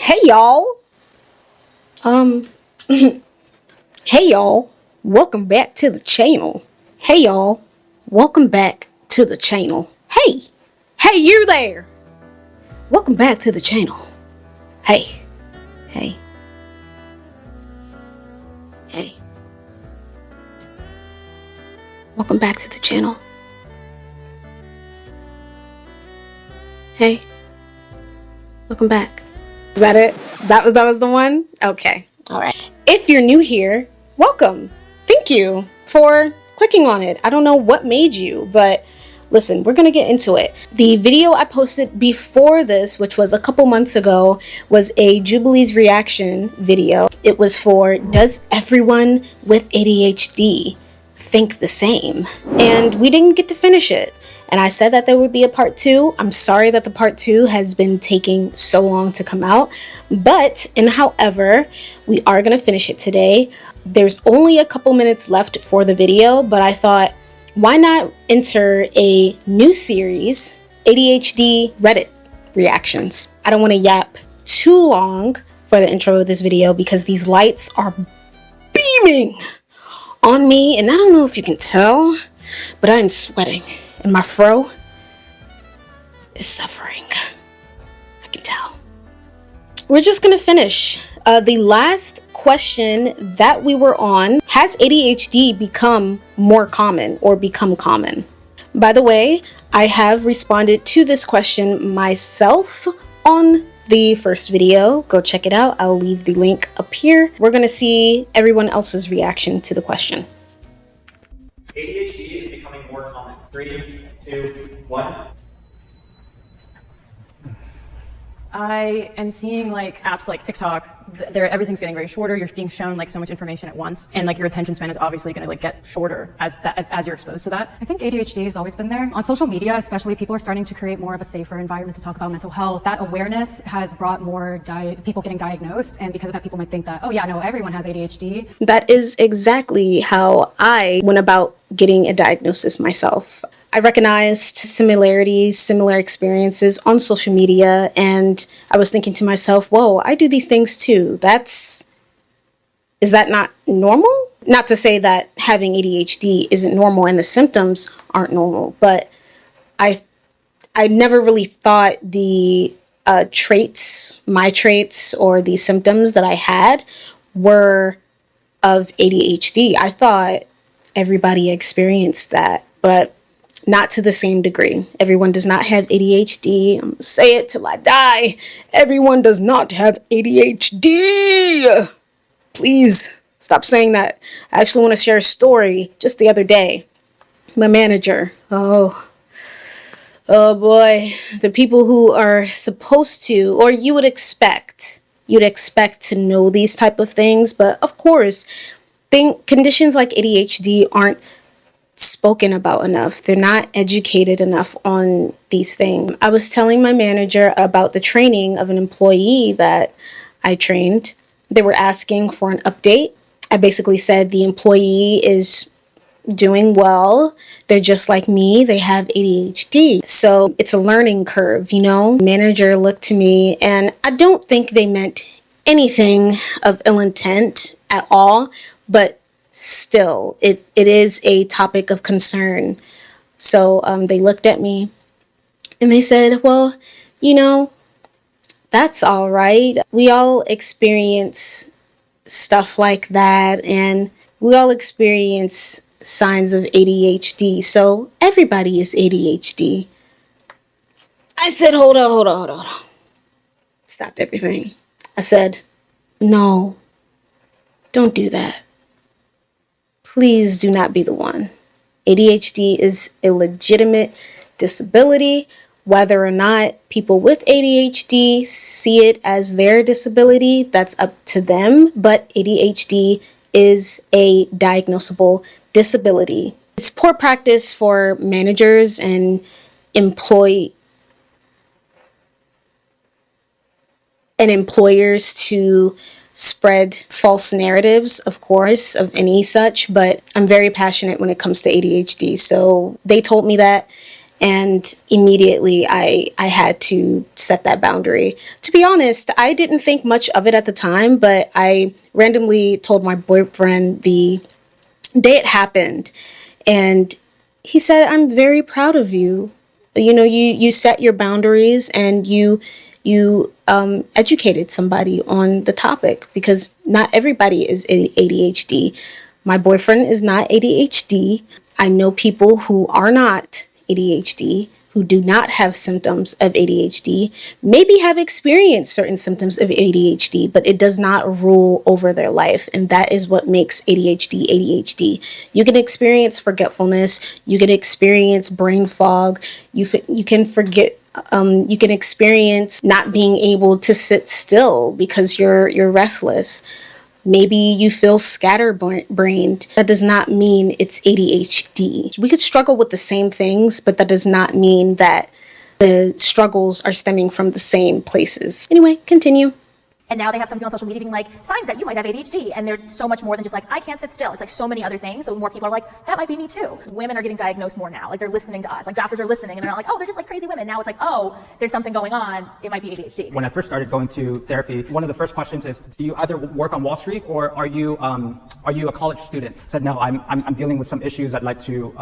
Hey y'all. Um hey y'all. Welcome back to the channel. Hey y'all. Welcome back to the channel. Hey. Hey you there. Welcome back to the channel. Hey. Hey. Hey. Welcome back to the channel. Hey. Welcome back. Is that it? That was the one? Okay. All right. If you're new here, welcome. Thank you for clicking on it. I don't know what made you, but listen, we're gonna get into it. The video I posted before this, which was a couple months ago, was a Jubilees reaction video. It was for, does everyone with ADHD think the same? And we didn't get to finish it. And I said that there would be a part 2. I'm sorry that the part 2 has been taking so long to come out. But, however, we are going to finish it today. There's only a couple minutes left for the video, but I thought, why not enter a new series, ADHD Reddit reactions? I don't want to yap too long for the intro of this video because these lights are beaming on me. And I don't know if you can tell, but I'm sweating. And my fro is suffering. I can tell. We're just gonna finish. The last question that we were on, has ADHD become more common or become common? By the way, I have responded to this question myself on the first video. Go check it out. I'll leave the link up here. We're gonna see everyone else's reaction to the question. ADHD is becoming more common. 3, 2, 1. I am seeing like apps like TikTok, everything's getting very shorter. You're being shown like so much information at once, and like your attention span is obviously going to like get shorter as you're exposed to that. I think ADHD has always been there. On social media, especially, people are starting to create more of a safer environment to talk about mental health. That awareness has brought more people getting diagnosed, and because of that, people might think that, oh yeah, no, everyone has ADHD. That is exactly how I went about getting a diagnosis myself. I recognized similarities, similar experiences on social media, and I was thinking to myself, whoa, I do these things too. Is that not normal? Not to say that having ADHD isn't normal and the symptoms aren't normal, but I never really thought the traits, my traits, or the symptoms that I had were of ADHD. I thought everybody experienced that, but not to the same degree. Everyone does not have ADHD. I'm gonna say it till I die. Everyone does not have ADHD. Please stop saying that. I actually want to share a story just the other day. My manager, oh boy, the people who are supposed to, or you'd expect to know these type of things, but of course, conditions like ADHD aren't spoken about enough. They're not educated enough on these things. I was telling my manager about the training of an employee that I trained. They were asking for an update. I basically said the employee is doing well. They're just like me. They have ADHD. So it's a learning curve, you know? Manager looked to me, and I don't think they meant anything of ill intent at all, but still, it is a topic of concern. So they looked at me and they said, well, you know, that's all right. We all experience stuff like that, and we all experience signs of ADHD. So everybody is ADHD. I said, hold on. Stopped everything. I said, no, don't do that. Please do not be the one. ADHD is a legitimate disability. Whether or not people with ADHD see it as their disability, that's up to them. But ADHD is a diagnosable disability. It's poor practice for managers and employers to spread false narratives, of course, of any such, but I'm very passionate when it comes to ADHD. So they told me that, And immediately I had to set that boundary. To be honest, I didn't think much of it at the time, but I randomly told my boyfriend the day it happened. And he said, "I'm very proud of you. You know, you set your boundaries and you educated somebody on the topic, because not everybody is ADHD. My boyfriend is not ADHD. I know people who are not ADHD, who do not have symptoms of ADHD, maybe have experienced certain symptoms of ADHD, but it does not rule over their life. And that is what makes ADHD ADHD. You can experience forgetfulness. You can experience brain fog. You can forget. You can experience not being able to sit still because you're restless. Maybe you feel scatterbrained. That does not mean it's ADHD. We could struggle with the same things, but that does not mean that the struggles are stemming from the same places. Anyway, continue. And now they have some people on social media being like, signs that you might have ADHD. And they're so much more than just like, I can't sit still. It's like so many other things. So more people are like, that might be me too. Women are getting diagnosed more now. Like they're listening to us. Like doctors are listening and they're not like, oh, they're just like crazy women. Now it's like, oh, there's something going on. It might be ADHD. When I first started going to therapy, one of the first questions is, do you either work on Wall Street or are you a college student? I said, no, I'm dealing with some issues. I'd like to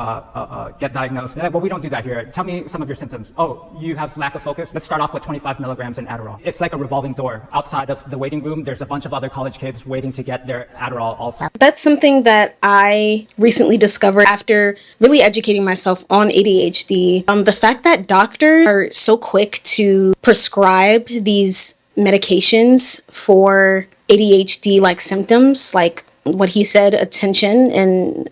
get diagnosed. Like, well, we don't do that here. Tell me some of your symptoms. Oh, you have lack of focus. Let's start off with 25 milligrams in Adderall. It's like a revolving door. Outside of the waiting room, there's a bunch of other college kids waiting to get their Adderall also. That's something that I recently discovered after really educating myself on ADHD. The fact that doctors are so quick to prescribe these medications for ADHD-like symptoms, like what he said, attention and,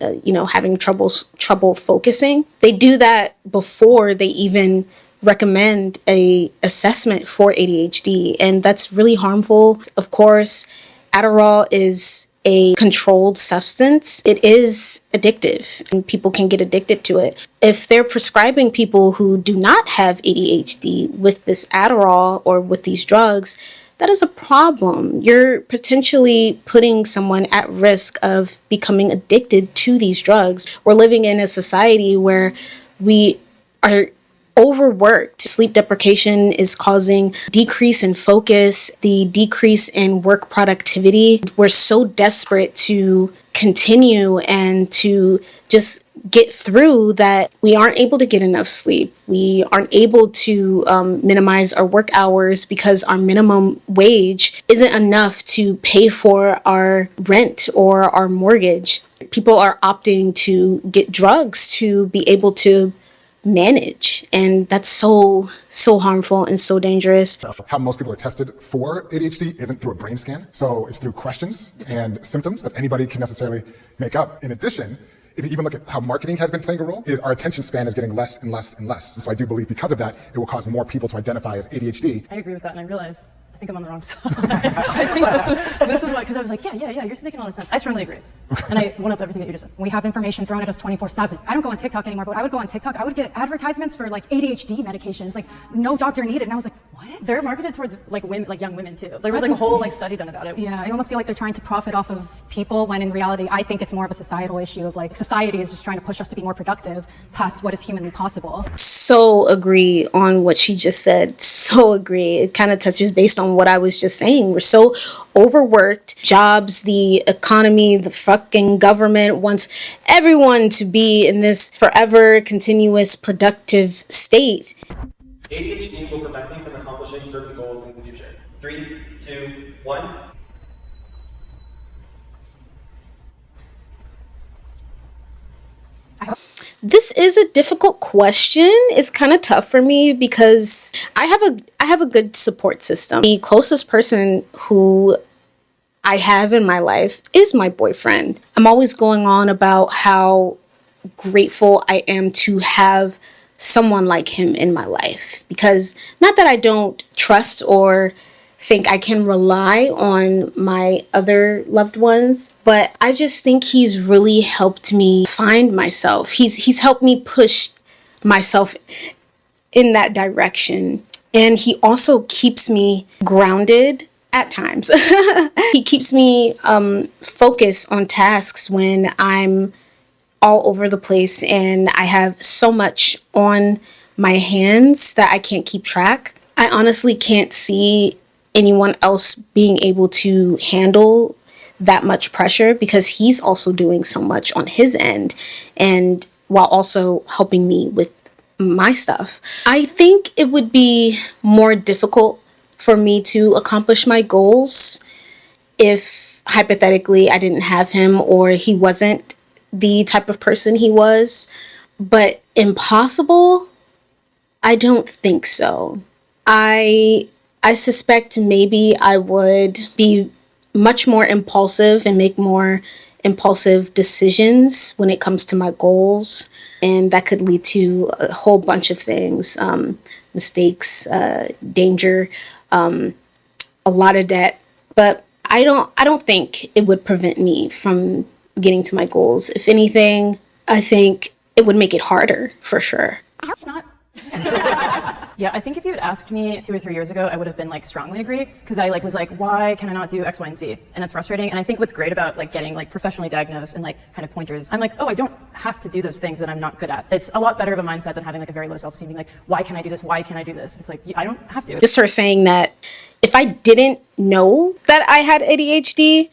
having trouble focusing. They do that before they even recommend a assessment for ADHD, and that's really harmful. Of course, Adderall is a controlled substance. It is addictive and people can get addicted to it. If they're prescribing people who do not have ADHD with this Adderall or with these drugs, that is a problem. You're potentially putting someone at risk of becoming addicted to these drugs. We're living in a society where we are overworked. Sleep deprivation is causing decrease in focus, the decrease in work productivity. We're so desperate to continue and to just get through that we aren't able to get enough sleep. We aren't able to minimize our work hours because our minimum wage isn't enough to pay for our rent or our mortgage. People are opting to get drugs to be able to manage, and that's so harmful and so dangerous. How most people are tested for ADHD isn't through a brain scan, so it's through questions and symptoms that anybody can necessarily make up. In addition, if you even look at how marketing has been playing a role, is our attention span is getting less and less and less. So I do believe because of that, it will cause more people to identify as ADHD. I agree with that, and I realized I think I'm on the wrong side. I think this is why, because I was like, yeah, you're just making a lot of sense. I certainly agree. And I went up everything that you just said. We have information thrown at us 24/7. I don't go on TikTok anymore, but I would go on TikTok. I would get advertisements for like ADHD medications, like no doctor needed. And I was like, what? They're marketed towards like women, like young women too. There was like a whole like study done about it. Yeah, I almost feel like they're trying to profit off of people when in reality, I think it's more of a societal issue of like society is just trying to push us to be more productive past what is humanly possible. So agree on what she just said. So agree. It kind of touches based on what I was just saying. We're so overworked. Jobs, the economy, the fucking government wants everyone to be in this forever continuous productive state. ADHD will prevent me from accomplishing certain goals in the future. 3, 2, 1. This is a difficult question. It's kind of tough for me because I have a good support system. The closest person who I have in my life is my boyfriend. I'm always going on about how grateful I am to have someone like him in my life, because not that I don't trust or think I can rely on my other loved ones, but I just think he's really helped me find myself. He's helped me push myself in that direction. And he also keeps me grounded at times. He keeps me focused on tasks when I'm all over the place and I have so much on my hands that I can't keep track. I honestly can't see anyone else being able to handle that much pressure because he's also doing so much on his end and while also helping me with my stuff. I think it would be more difficult for me to accomplish my goals if hypothetically I didn't have him or he wasn't the type of person he was. But impossible? I don't think so. I suspect maybe I would be much more impulsive and make more impulsive decisions when it comes to my goals. And that could lead to a whole bunch of things, mistakes, danger, a lot of debt. But I don't think it would prevent me from getting to my goals. If anything, I think it would make it harder for sure. Yeah, I think if you had asked me 2 or 3 years ago, I would have been like strongly agree because I was like, why can I not do X, Y, and Z? And that's frustrating. And I think what's great about like getting like professionally diagnosed and like kind of pointers, I'm like, oh, I don't have to do those things that I'm not good at. It's a lot better of a mindset than having like a very low self-esteem, being like, why can I do this? Why can't I do this? It's like, I don't have to. Just her saying that if I didn't know that I had ADHD,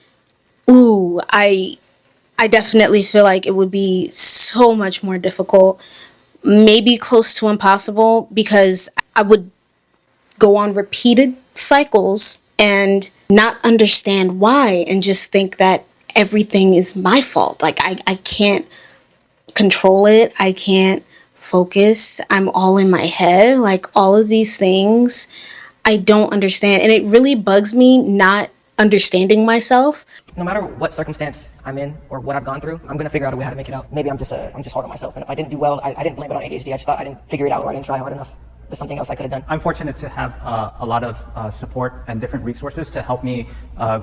I definitely feel like it would be so much more difficult, maybe close to impossible, because I would go on repeated cycles and not understand why and just think that everything is my fault. Like I can't control it. I can't focus. I'm all in my head. Like all of these things I don't understand. And it really bugs me not understanding myself. No matter what circumstance I'm in or what I've gone through, I'm gonna figure out a way how to make it out. Maybe I'm just hard on myself. And if I didn't do well, I didn't blame it on ADHD. I just thought I didn't figure it out or I didn't try hard enough. There's something else I could have done. I'm fortunate to have a lot of support and different resources to help me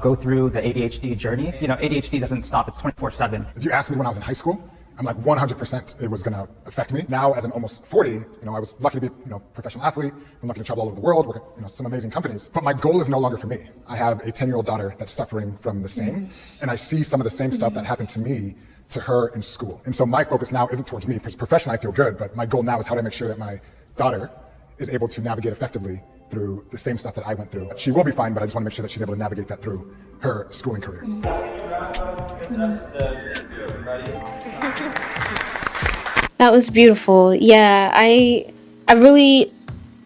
go through the ADHD journey. You know, ADHD doesn't stop, it's 24/7. If you asked me when I was in high school, I'm like 100% it was going to affect me. Now, as I'm almost 40, I was lucky to be, professional athlete. I'm lucky to travel all over the world, work at, some amazing companies. But my goal is no longer for me. I have a 10-year-old daughter that's suffering from the same, and I see some of the same stuff that happened to me to her in school. And so my focus now isn't towards me, because professionally I feel good, but my goal now is how to make sure that my daughter is able to navigate effectively through the same stuff that I went through. She will be fine, but I just want to make sure that she's able to navigate that through her schooling career. That was beautiful. Yeah, I really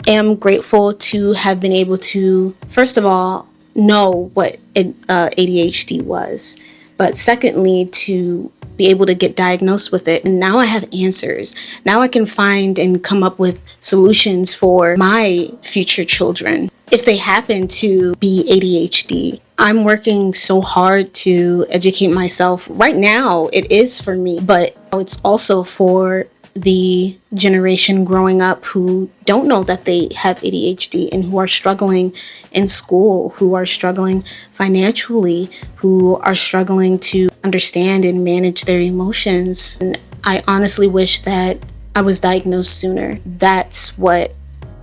am grateful to have been able to, first of all, know what ADHD was, but secondly, to be able to get diagnosed with it. And now I have answers. Now I can find and come up with solutions for my future children if they happen to be ADHD. I'm working so hard to educate myself. Right now, it is for me, but it's also for the generation growing up who don't know that they have ADHD and who are struggling in school, who are struggling financially, who are struggling to understand and manage their emotions. And I honestly wish that I was diagnosed sooner. That's what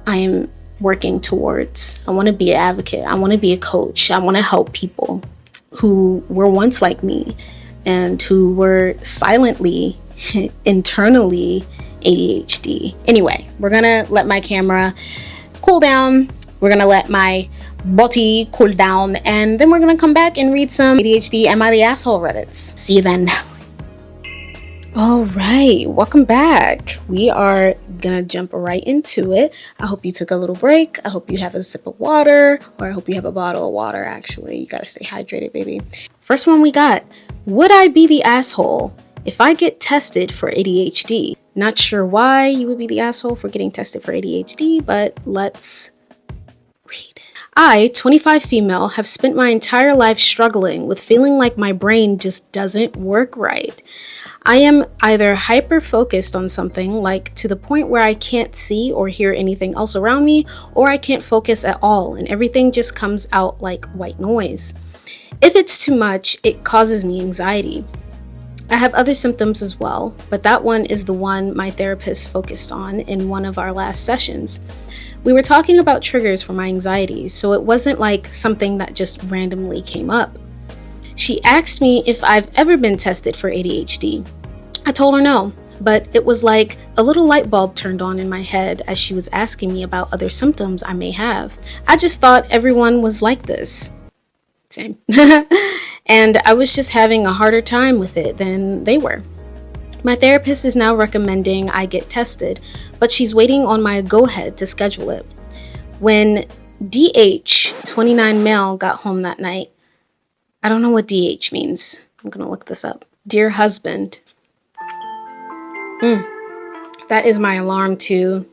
I am working towards. I want to be an advocate. I want to be a coach. I want to help people who were once like me and who were silently, internally ADHD. Anyway, we're gonna let my camera cool down. We're gonna let my body cool down, and then we're gonna come back and read some ADHD Am I the Asshole Reddits. See you then. All right, welcome back. We are gonna jump right into it. I hope you took a little break. I hope you have a sip of water, or I hope you have a bottle of water, actually. You gotta stay hydrated, baby. First one we got, would I be the asshole if I get tested for ADHD? Not sure why you would be the asshole for getting tested for ADHD, but let's read. I, 25 female, have spent my entire life struggling with feeling like my brain just doesn't work right. I am either hyper-focused on something, like to the point where I can't see or hear anything else around me, or I can't focus at all and everything just comes out like white noise. If it's too much, it causes me anxiety. I have other symptoms as well, but that one is the one my therapist focused on in one of our last sessions. We were talking about triggers for my anxieties, so it wasn't like something that just randomly came up. She asked me if I've ever been tested for ADHD. I told her no, but it was like a little light bulb turned on in my head as she was asking me about other symptoms I may have. I just thought everyone was like this. Same. And I was just having a harder time with it than they were. My therapist is now recommending I get tested, but she's waiting on my go-ahead to schedule it. When DH, 29 male, got home that night, I don't know what DH means. I'm gonna look this up. Dear husband. That is my alarm to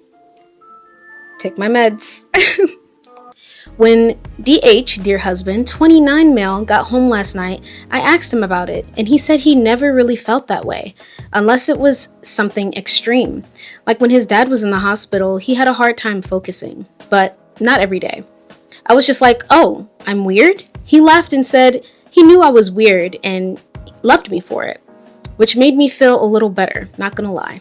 take my meds. When DH, dear husband, 29 male, got home last night, I asked him about it, and he said he never really felt that way, unless it was something extreme. Like when his dad was in the hospital, he had a hard time focusing, but not every day. I was just like, oh, I'm weird? He laughed and said he knew I was weird and loved me for it, which made me feel a little better, not gonna lie.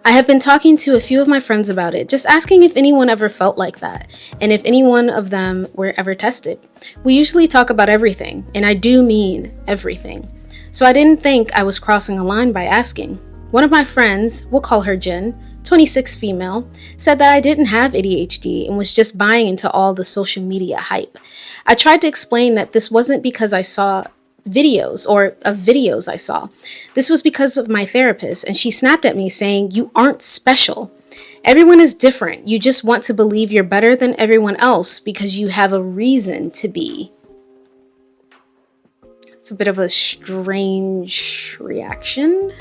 I have been talking to a few of my friends about it, just asking if anyone ever felt like that, and if any one of them were ever tested. We usually talk about everything, and I do mean everything. So I didn't think I was crossing a line by asking. One of my friends, we'll call her Jen, 26 female, said that I didn't have ADHD and was just buying into all the social media hype. I tried to explain that this wasn't because I saw videos I saw. This was because of my therapist, and she snapped at me saying, "You aren't special. Everyone is different. You just want to believe you're better than everyone else because you have a reason to be." It's a bit of a strange reaction.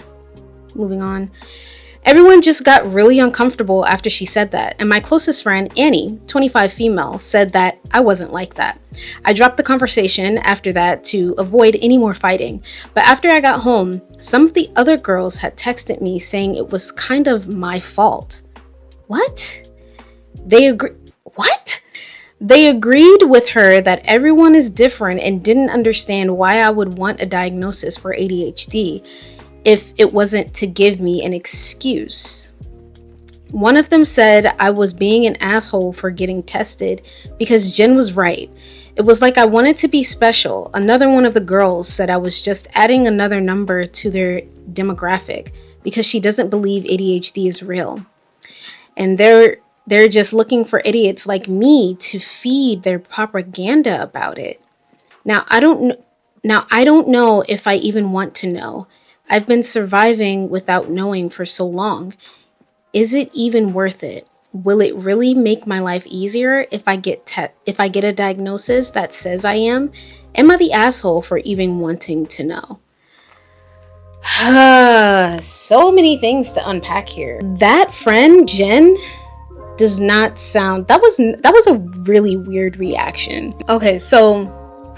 Moving on. Everyone just got really uncomfortable after she said that, and my closest friend, Annie, 25 female, said that I wasn't like that. I dropped the conversation after that to avoid any more fighting, but after I got home, some of the other girls had texted me saying it was kind of my fault. What? They agreed with her that everyone is different and didn't understand why I would want a diagnosis for ADHD if it wasn't to give me an excuse. One of them said I was being an asshole for getting tested because Jen was right. It was like I wanted to be special. Another one of the girls said I was just adding another number to their demographic because she doesn't believe ADHD is real. And they're just looking for idiots like me to feed their propaganda about it. Now I don't know if I even want to know. I've been surviving without knowing for so long. Is it even worth it? Will it really make my life easier if I get a diagnosis that says I am? Am I the asshole for even wanting to know? So many things to unpack here. That friend, Jen, does not sound... That was a really weird reaction. Okay, so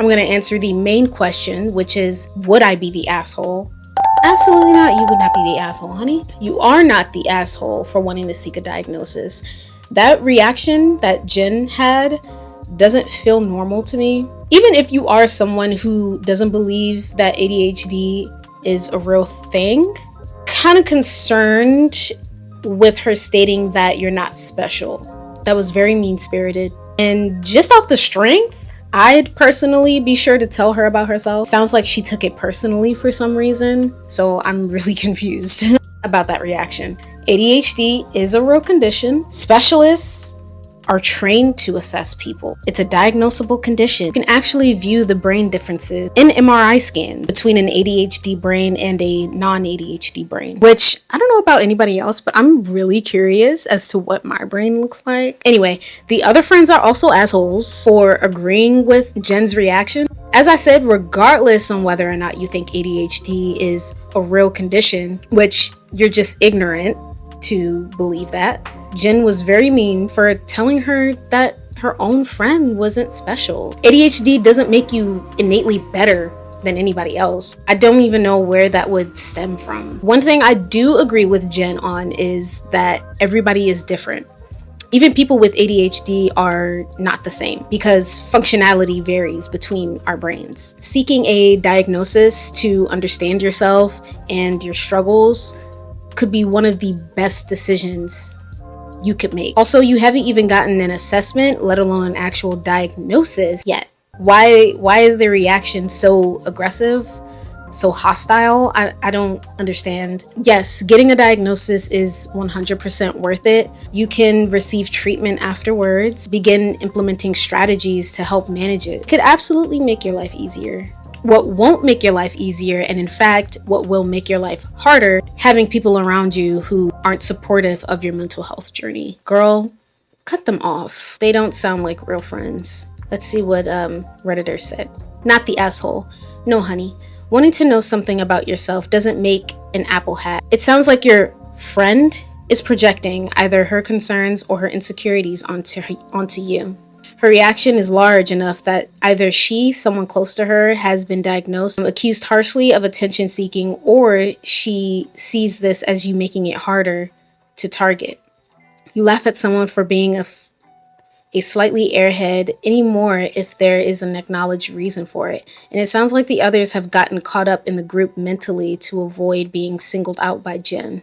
I'm going to answer the main question, which is, would I be the asshole? Absolutely not. You would not be the asshole, honey. You are not the asshole for wanting to seek a diagnosis. That reaction that Jen had doesn't feel normal to me. Even if you are someone who doesn't believe that ADHD is a real thing, kind of concerned with her stating that you're not special. That was very mean-spirited. And just off the strength, I'd personally be sure to tell her about herself. Sounds like she took it personally for some reason, so I'm really confused about that reaction. ADHD is a real condition. Specialists are trained to assess people. It's a diagnosable condition. You can actually view the brain differences in MRI scans between an ADHD brain and a non-ADHD brain, which I don't know about anybody else, but I'm really curious as to what my brain looks like. Anyway, the other friends are also assholes for agreeing with Jen's reaction. As I said, regardless on whether or not you think ADHD is a real condition, which you're just ignorant to believe that, Jen was very mean for telling her that her own friend wasn't special. ADHD doesn't make you innately better than anybody else. I don't even know where that would stem from. One thing I do agree with Jen on is that everybody is different. Even people with ADHD are not the same because functionality varies between our brains. Seeking a diagnosis to understand yourself and your struggles could be one of the best decisions you could make. Also, you haven't even gotten an assessment, let alone an actual diagnosis yet. Why is the reaction so aggressive? so hostile. I don't understand. Yes, getting a diagnosis is 100% worth it. You can receive treatment afterwards, begin implementing strategies to help manage it. It could absolutely make your life easier. What won't make your life easier, and in fact, what will make your life harder, having people around you who aren't supportive of your mental health journey. Girl, cut them off. They don't sound like real friends. Let's see what Redditor said. Not the asshole. No, honey. Wanting to know something about yourself doesn't make an apple hat. It sounds like your friend is projecting either her concerns or her insecurities onto you. Her reaction is large enough that either she, someone close to her, has been diagnosed, accused harshly of attention seeking, or she sees this as you making it harder to target. You laugh at someone for being a slightly airhead anymore if there is an acknowledged reason for it. And it sounds like the others have gotten caught up in the group mentally to avoid being singled out by Jen.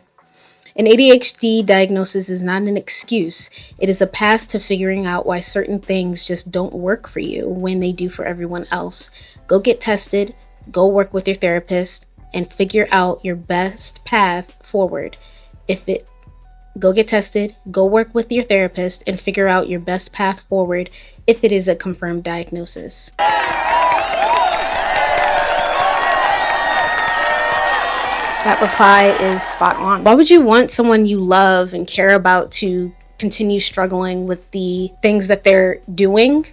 An ADHD diagnosis is not an excuse. It is a path to figuring out why certain things just don't work for you when they do for everyone else. Go get tested, go work with your therapist, and figure out your best path forward. Go get tested, go work with your therapist, and figure out your best path forward if it is a confirmed diagnosis. That reply is spot on. Why would you want someone you love and care about to continue struggling with the things that they're doing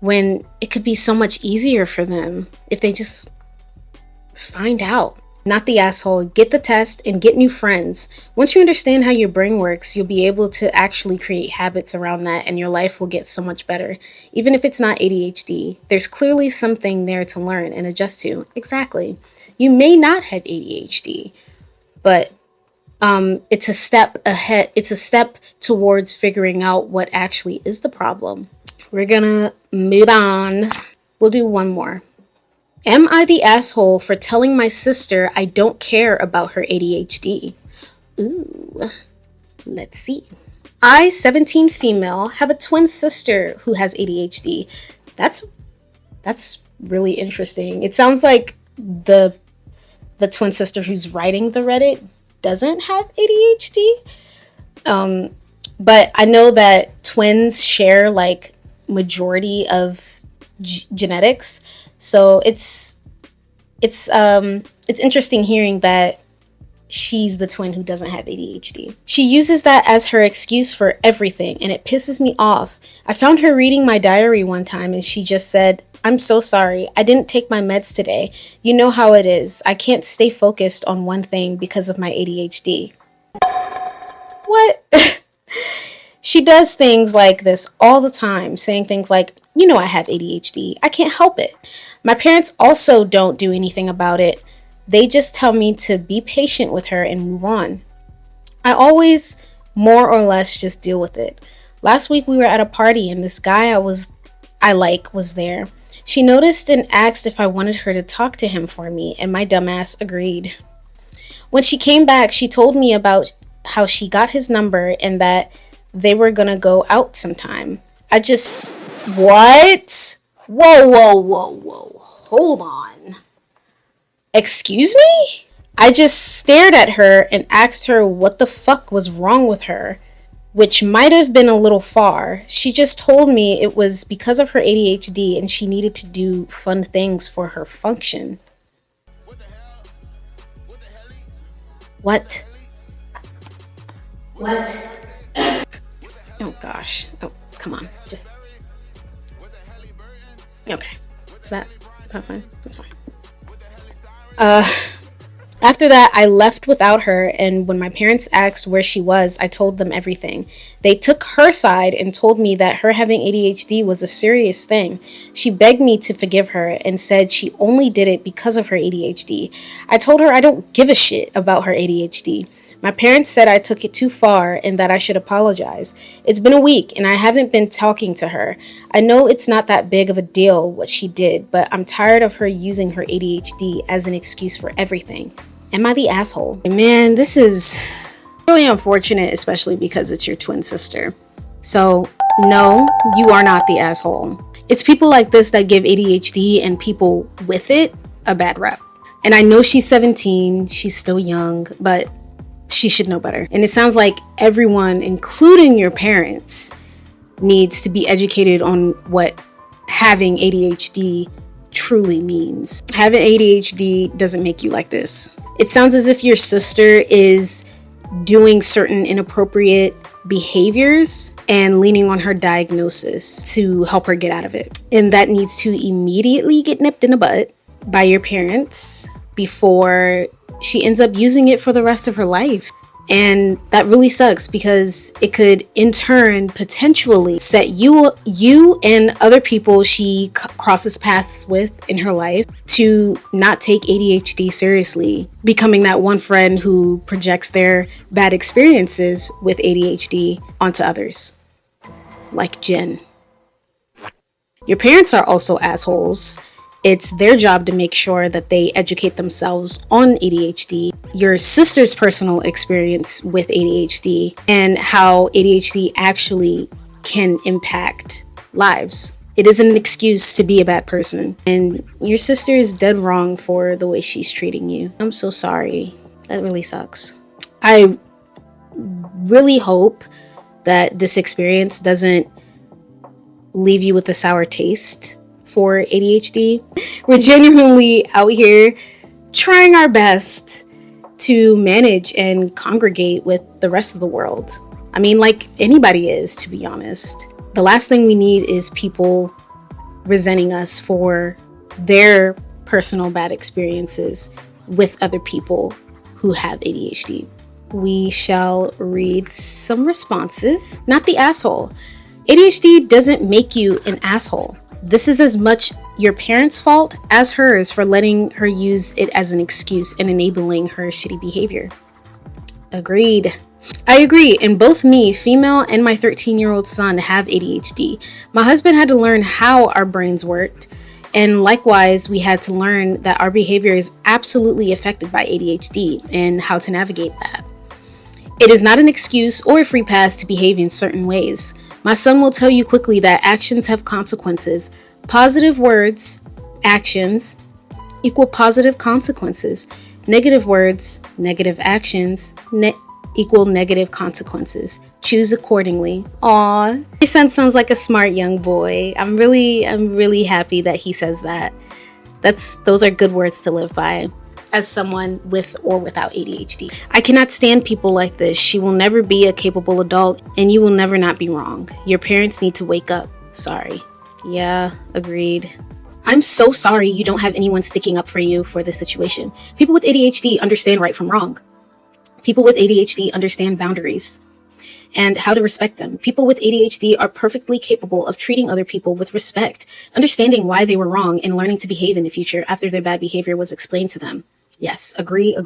when it could be so much easier for them if they just find out? Not the asshole. Get the test and get new friends. Once you understand how your brain works, you'll be able to actually create habits around that, and your life will get so much better. Even if it's not ADHD, there's clearly something there to learn and adjust to. Exactly. You may not have ADHD, but it's a step ahead. It's a step towards figuring out what actually is the problem. We're gonna move on. We'll do one more. Am I the asshole for telling my sister I don't care about her ADHD? Ooh, let's see. I, 17 female, have a twin sister who has ADHD. That's really interesting. It sounds like the twin sister who's writing the Reddit doesn't have ADHD. But I know that twins share like majority of genetics. So it's interesting hearing that she's the twin who doesn't have ADHD. She uses that as her excuse for everything, and it pisses me off. I found her reading my diary one time, and she just said, "I'm so sorry. I didn't take my meds today. You know how it is. I can't stay focused on one thing because of my ADHD." What? She does things like this all the time, saying things like, "You know I have ADHD. I can't help it." My parents also don't do anything about it. They just tell me to be patient with her and move on. I always more or less just deal with it. Last week we were at a party and this guy I like was there. She noticed and asked if I wanted her to talk to him for me, and my dumbass agreed. When she came back, she told me about how she got his number and that they were gonna go out sometime. What? Whoa. Hold on. Excuse me? I just stared at her and asked her what the fuck was wrong with her, which might have been a little far. She just told me it was because of her ADHD and she needed to do fun things for her function. What? Oh gosh. Oh, come on. Just... Okay. Is that fine? That's fine. After that, I left without her, and when my parents asked where she was, I told them everything. They took her side and told me that her having ADHD was a serious thing. She begged me to forgive her and said she only did it because of her ADHD. I told her I don't give a shit about her ADHD. My parents said I took it too far and that I should apologize. It's been a week and I haven't been talking to her. I know it's not that big of a deal what she did, but I'm tired of her using her ADHD as an excuse for everything. Am I the asshole? Man, this is really unfortunate, especially because it's your twin sister. So, no, you are not the asshole. It's people like this that give ADHD and people with it a bad rep. And I know she's 17, she's still young, but she should know better. And it sounds like everyone, including your parents, needs to be educated on what having ADHD truly means. Having ADHD doesn't make you like this. It sounds as if your sister is doing certain inappropriate behaviors and leaning on her diagnosis to help her get out of it. And that needs to immediately get nipped in the butt by your parents before she ends up using it for the rest of her life. And that really sucks because it could in turn potentially set you and other people she crosses paths with in her life to not take ADHD seriously, becoming that one friend who projects their bad experiences with ADHD onto others, like Jen. Your parents are also assholes. It's their job to make sure that they educate themselves on ADHD, your sister's personal experience with ADHD, and how ADHD actually can impact lives. It isn't an excuse to be a bad person. And your sister is dead wrong for the way she's treating you. I'm so sorry. That really sucks. I really hope that this experience doesn't leave you with a sour taste for ADHD. We're genuinely out here trying our best to manage and congregate with the rest of the world. I mean, like anybody is, to be honest. The last thing we need is people resenting us for their personal bad experiences with other people who have ADHD. We shall read some responses. Not the asshole. ADHD doesn't make you an asshole. This is as much your parents' fault as hers for letting her use it as an excuse and enabling her shitty behavior. Agreed. I agree, and both me, female, and my 13-year-old son have ADHD. My husband had to learn how our brains worked, and likewise, we had to learn that our behavior is absolutely affected by ADHD and how to navigate that. It is not an excuse or a free pass to behave in certain ways. My son will tell you quickly that actions have consequences. Positive words, actions, equal positive consequences. Negative words, negative actions, equal negative consequences. Choose accordingly. Aw, your son sounds like a smart young boy. I'm really happy that he says that. Those are good words to live by as someone with or without ADHD. I cannot stand people like this. She will never be a capable adult, and you will never not be wrong. Your parents need to wake up. Sorry. Yeah, agreed. I'm so sorry you don't have anyone sticking up for you for this situation. People with ADHD understand right from wrong. People with ADHD understand boundaries and how to respect them. People with ADHD are perfectly capable of treating other people with respect, understanding why they were wrong, and learning to behave in the future after their bad behavior was explained to them. Yes, agree.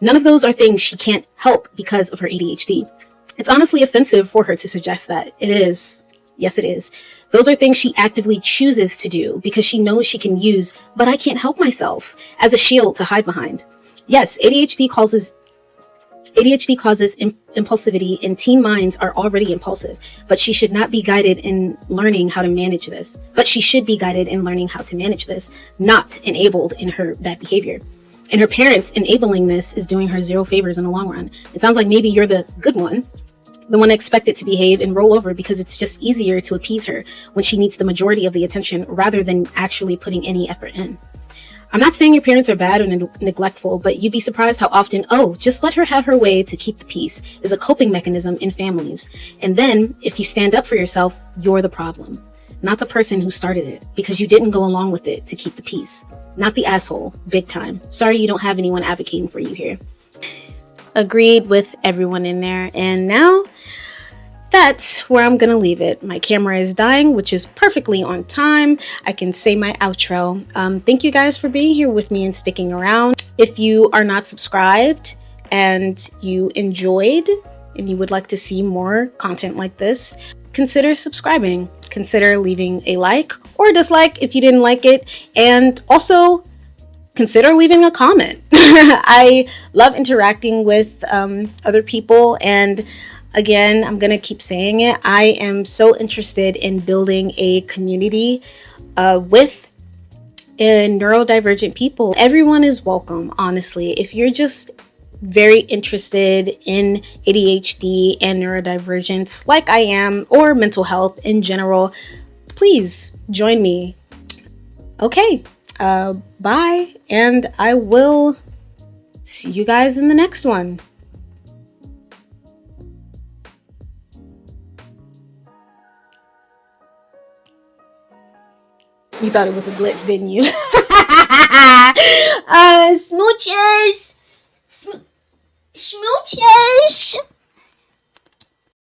None of those are things she can't help because of her ADHD. It's honestly offensive for her to suggest that. It is. Yes, it is. Those are things she actively chooses to do because she knows she can use, but I can't help myself, as a shield to hide behind. Yes, ADHD causes impulsivity, and teen minds are already impulsive, but she should not be guided in learning how to manage this. Not enabled in her bad behavior. And her parents enabling this is doing her zero favors in the long run. It sounds like maybe you're the good one, the one expected to behave and roll over because it's just easier to appease her when she needs the majority of the attention rather than actually putting any effort in. I'm not saying your parents are bad or neglectful, but you'd be surprised how often, just let her have her way to keep the peace is a coping mechanism in families. And then, if you stand up for yourself, you're the problem, not the person who started it, because you didn't go along with it to keep the peace. Not the asshole, big time. Sorry you don't have anyone advocating for you here. Agreed with everyone in there. And now, that's where I'm gonna leave it. My camera is dying, which is perfectly on time. I can say my outro. Thank you guys for being here with me and sticking around. If you are not subscribed and you enjoyed and you would like to see more content like this, consider subscribing. Consider leaving a like or dislike if you didn't like it. And also consider leaving a comment. I love interacting with other people, and again, I'm going to keep saying it. I am so interested in building a community with and neurodivergent people. Everyone is welcome, honestly. If you're just very interested in ADHD and neurodivergence, like I am, or mental health in general, please join me. Okay, bye, and I will see you guys in the next one. You thought it was a glitch, didn't you?